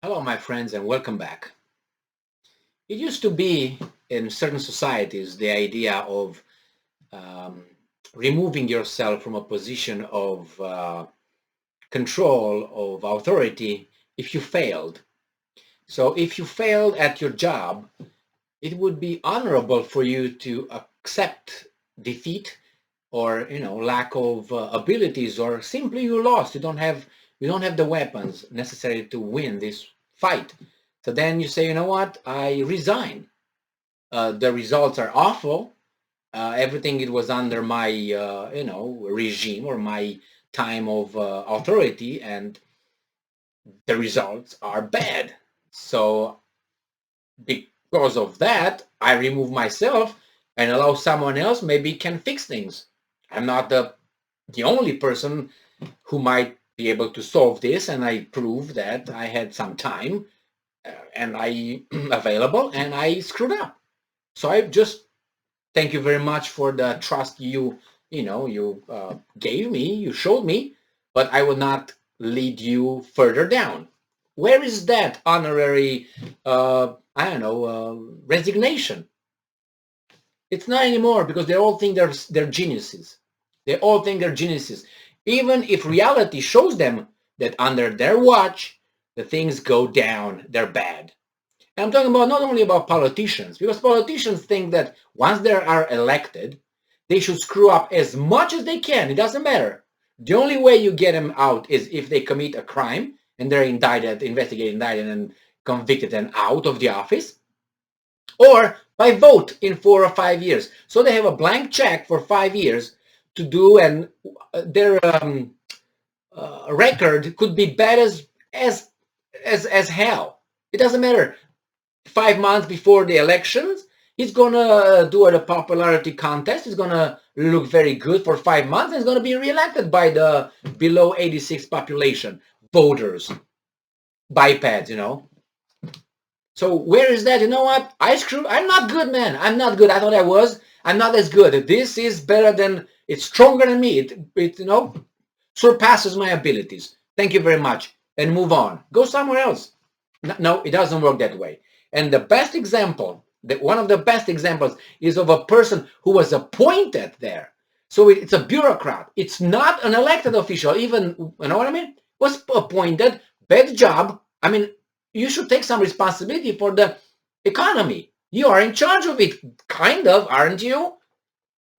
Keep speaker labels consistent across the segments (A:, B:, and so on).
A: Hello, my friends, and welcome back. It used to be in certain societies the idea of um, removing yourself from a position of control, of authority, if you failed. So, if you failed at your job, it would be honorable for you to accept defeat or lack of abilities, or simply you lost. You don't have the weapons necessary to win this fight. So then you say, you know what, I resign. The results are awful. Everything it was under my regime or my time of authority, and the results are bad. So because of that, I remove myself and allow someone else maybe can fix things. I'm not the only person who might be able to solve this, and I prove that I had some time and I available and I screwed up. So I just thank you very much for the trust you gave me, you showed me, but I will not lead you further down. Where is that honorary, I don't know, resignation? It's not anymore because they all think they're geniuses. They all think they're geniuses, even if reality shows them that under their watch the things go down, they're bad. And I'm talking about not only about politicians, because politicians think that once they are elected, they should screw up as much as they can. It doesn't matter. The only way you get them out is if they commit a crime and they're indicted, investigated, indicted, and convicted and out of the office, or by vote in 4 or 5 years. So they have a blank check for 5 years to do, and their record could be bad as hell. It doesn't matter. 5 months before the elections, he's gonna do a popularity contest. He's gonna look very good for 5 months, and he's gonna be reelected by the below 86 population voters, bipeds. So where is that? You know what? I'm not good, man. I'm not good. I thought I was. I'm not as good. This is better than. It's stronger than me. It surpasses my abilities. Thank you very much, and move on. Go somewhere else. No, it doesn't work that way. And the best example, one of the best examples, is of a person who was appointed there. So it's a bureaucrat. It's not an elected official. Even, you know what I mean? Was appointed, bad job. I mean, you should take some responsibility for the economy. You are in charge of it, kind of, aren't you?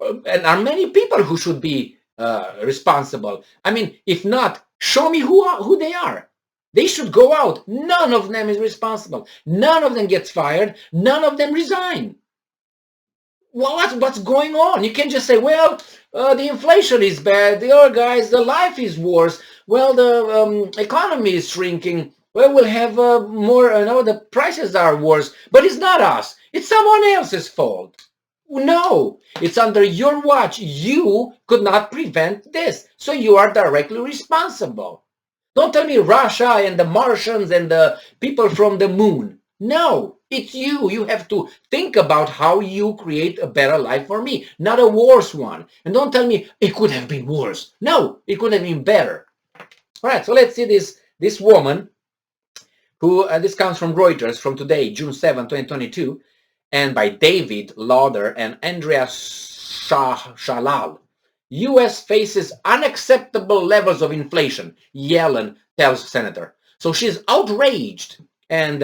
A: And are many people who should be responsible. I mean, if not, show me who they are. They should go out. None of them is responsible. None of them gets fired. None of them resign. Well, what's going on? You can't just say, well, the inflation is bad. The other guys, the life is worse. Well, the economy is shrinking. Well, we'll have more, the prices are worse. But it's not us. It's someone else's fault. No, it's under your watch. You could not prevent this. So you are directly responsible. Don't tell me Russia and the Martians and the people from the moon. No, it's you. You have to think about how you create a better life for me, not a worse one. And don't tell me it could have been worse. No, it could have been better. All right, so let's see this woman who, this comes from Reuters from today, June 7, 2022, and by David Lauder and Andrea Shalal. U.S. faces unacceptable levels of inflation, Yellen tells senator. So she's outraged and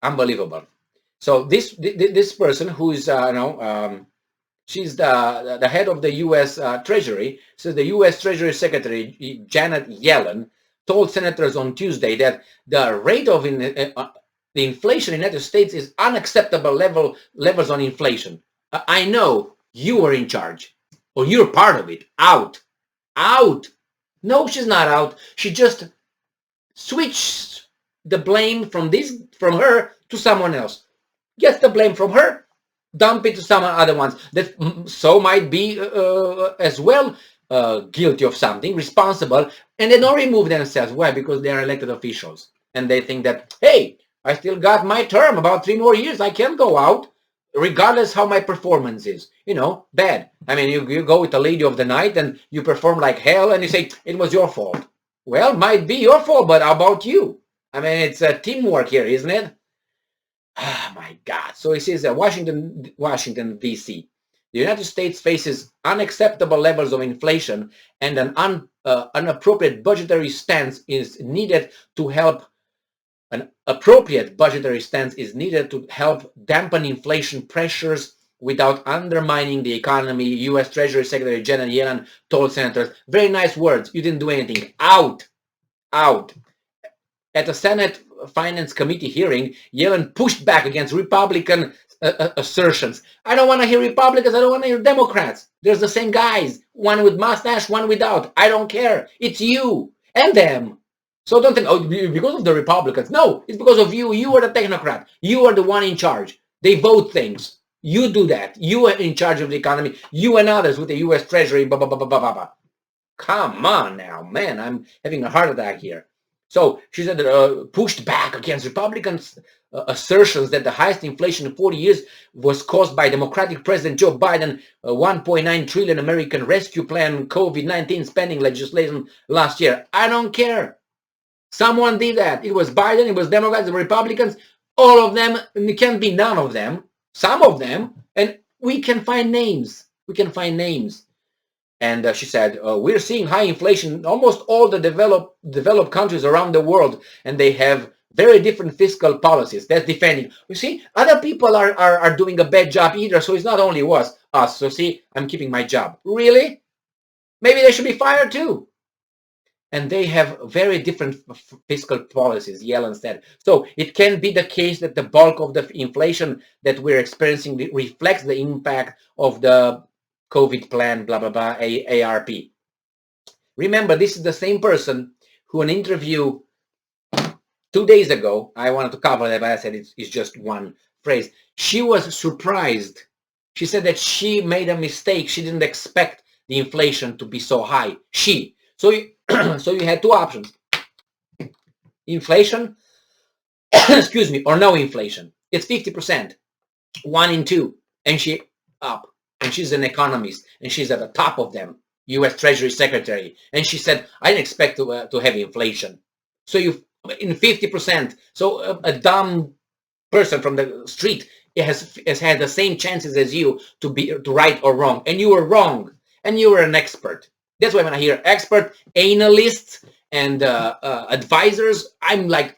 A: unbelievable. So this person who is she's the head of the U.S. Treasury. So the U.S. Treasury Secretary Janet Yellen told senators on Tuesday that the rate of the inflation in the United States is unacceptable levels on inflation. I know you were in charge, or you're part of it. Out. No, she's not out. She just switched the blame from her to someone else. Gets the blame from her, dump it to some other ones that so might be as well guilty of something, responsible, and they don't remove themselves. Why? Because they are elected officials, and they think that, hey, I still got my term, about 3 more years. I can go out. regardless how my performance is, bad. I mean, you go with the lady of the night and you perform like hell and you say, it was your fault. Well, might be your fault, but how about you? I mean, it's a teamwork here, isn't it? Ah, my God. So he says that Washington, D.C. The United States faces unacceptable levels of inflation, and an inappropriate budgetary stance is needed to help. An appropriate budgetary stance is needed to help dampen inflation pressures without undermining the economy, U.S. Treasury Secretary Janet Yellen told senators. Very nice words. You didn't do anything. Out. Out. At a Senate Finance Committee hearing, Yellen pushed back against Republican assertions. I don't want to hear Republicans. I don't want to hear Democrats. There's the same guys. One with mustache, one without. I don't care. It's you and them. So don't think, oh, because of the Republicans. No, it's because of you. You are the technocrat. You are the one in charge. They vote things. You do that. You are in charge of the economy. You and others with the U.S. Treasury. Blah, blah, blah, blah, blah, blah. Come on now, man. I'm having a heart attack here. So she said that pushed back against Republicans' assertions that the highest inflation in 40 years was caused by Democratic President Joe Biden, 1.9 trillion American Rescue Plan, COVID-19 spending legislation last year. I don't care. Someone did that. It was Biden, it was Democrats, the Republicans, all of them, and it can't be none of them, some of them, and we can find names. We can find names. And she said, we're seeing high inflation in almost all the developed countries around the world, and they have very different fiscal policies. That's defending. You see, other people are doing a bad job either, so it's not only us. So see, I'm keeping my job. Really? Maybe they should be fired too. And they have very different fiscal policies, Yellen said. So it can be the case that the bulk of the inflation that we're experiencing reflects the impact of the COVID plan, blah, blah, blah, ARP. Remember, this is the same person who in an interview 2 days ago, I wanted to cover that, but I said it's just one phrase. She was surprised. She said that she made a mistake. She didn't expect the inflation to be so high. So you had two options. Inflation, excuse me, or no inflation. It's 50%, 1 in 2, and she up. And she's an economist, and she's at the top of them, U.S. Treasury Secretary. And she said, I didn't expect to have inflation. So you in 50%. So a dumb person from the street has had the same chances as you to be right or wrong. And you were wrong. And you were an expert. That's why when I hear expert, analysts, and advisors, I'm like,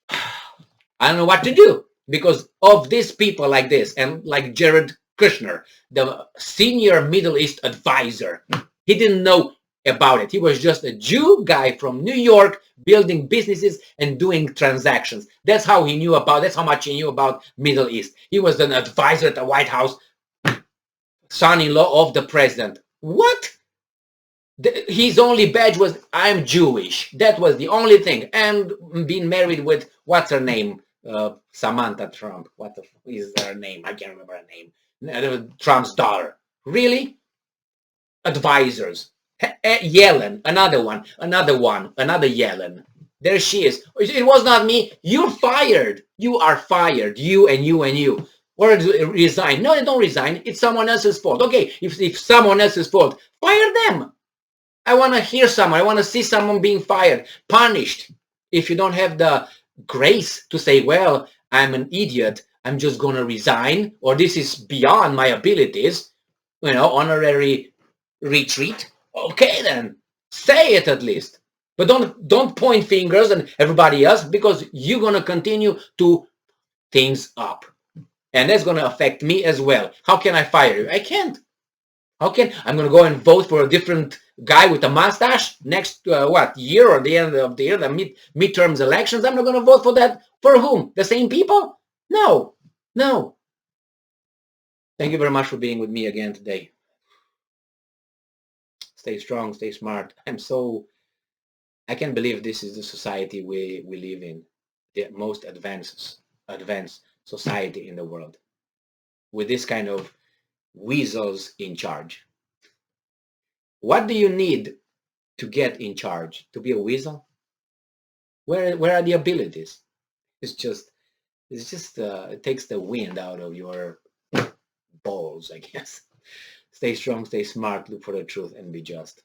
A: I don't know what to do. Because of these people like this, and like Jared Kushner, the senior Middle East advisor, he didn't know about it. He was just a Jew guy from New York building businesses and doing transactions. That's how he knew about, that's how much he knew about Middle East. He was an advisor at the White House, son-in-law of the president. What? His only badge was, I'm Jewish. That was the only thing. And being married with, what's her name? Samantha Trump. What is her name? I can't remember her name. Trump's daughter. Really? Advisors. Yellen, another Yellen. There she is. It was not me. You're fired. You are fired. You and you and you. Or resign. No, they don't resign. It's someone else's fault. Okay, if someone else's fault, fire them. I want to hear someone. I want to see someone being fired, punished. If you don't have the grace to say, well, I'm an idiot, I'm just going to resign, or this is beyond my abilities, honorary retreat. Okay, then say it at least. But don't point fingers and everybody else, because you're going to continue to things up. And that's going to affect me as well. How can I fire you? I can't. How can I'm going to go and vote for a different guy with a mustache next year, or the end of the year, the midterms elections? I'm not going to vote for that. For whom? The same people? No. Thank you very much for being with me again today. Stay strong, stay smart. I can't believe this is the society we live in, the most advanced society in the world, with this kind of weasels in charge. What do you need to get in charge? To be a weasel? Where are the abilities? It's just It's just it takes the wind out of your balls, I guess. Stay strong, stay smart, look for the truth, and be just.